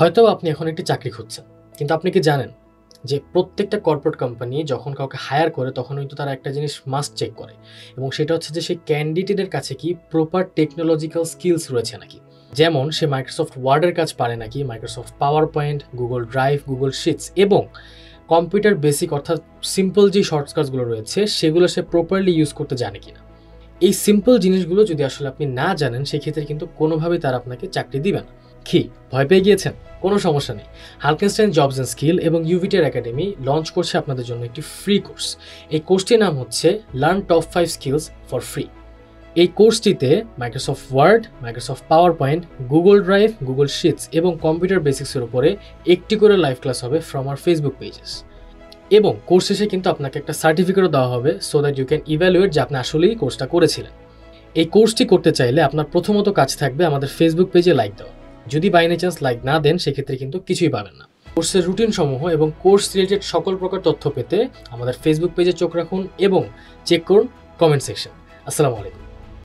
হয়তো আপনি এখন একটি চাকরি খুঁজছেন, কিন্তু আপনি কি জানেন যে প্রত্যেকটা কর্পোরেট কোম্পানি যখন কাউকে হায়ার করে তখন কিন্তু তারা একটা জিনিস মাস্ট চেক করে, এবং সেটা হচ্ছে যে সেই ক্যান্ডিডেটের কাছে কি প্রপার টেকনোলজিক্যাল স্কিলস রয়েছে নাকি। যেমন সে মাইক্রোসফট ওয়ার্ডের কাজ পারে নাকি, Microsoft PowerPoint, Google Drive, Google Sheets এবং কম্পিউটার বেসিক অর্থাৎ সিম্পল যে শর্টকাটসগুলো রয়েছে সেগুলো সে প্রপারলি ইউজ করতে জানে কিনা। এই সিম্পল জিনিসগুলো যদি আসলে আপনি না জানেন সেক্ষেত্রে কিন্তু কোনোভাবেই তারা আপনাকে চাকরি দিবে না। কি ভয় পেয়ে গিয়েছেন? কোনো সমস্যা নেই। হালকেনস্টাইন জবস অ্যান্ড স্কিল এবং ইউভিটিআর একাডেমি লঞ্চ করছে আপনাদের জন্য একটি ফ্রি কোর্স। এই কোর্সটির নাম হচ্ছে learn top 5 skills for free. এই কোর্সটিতে Microsoft Word, Microsoft PowerPoint, Google Drive, Google Sheets এবং কম্পিউটার বেসিক্সের উপরে একটি করে লাইভ ক্লাস হবে ফ্রম আওয়ার ফেসবুক পেজেস। এবং কোর্স শেষে কিন্তু আপনাকে একটা সার্টিফিকেটও দেওয়া হবে so that you can evaluate যে আপনি আসলেই কোর্সটা করেছিলেন। এই কোর্সটি করতে চাইলে আপনার প্রথমত কাজ থাকবে আমাদের ফেসবুক পেজে লাইক দেওয়া। যদি বাই এনি চান্স লাইক না দেন সেক্ষেত্রে কিন্তু কিছুই পাবেন না। কোর্সের রুটিন সমূহ এবং কোর্স রিলেটেড সকল প্রকার তথ্য পেতে আমাদের ফেসবুক পেজে চোখ রাখুন এবং চেক করুন কমেন্ট সেকশন। আসসালামু আলাইকুম।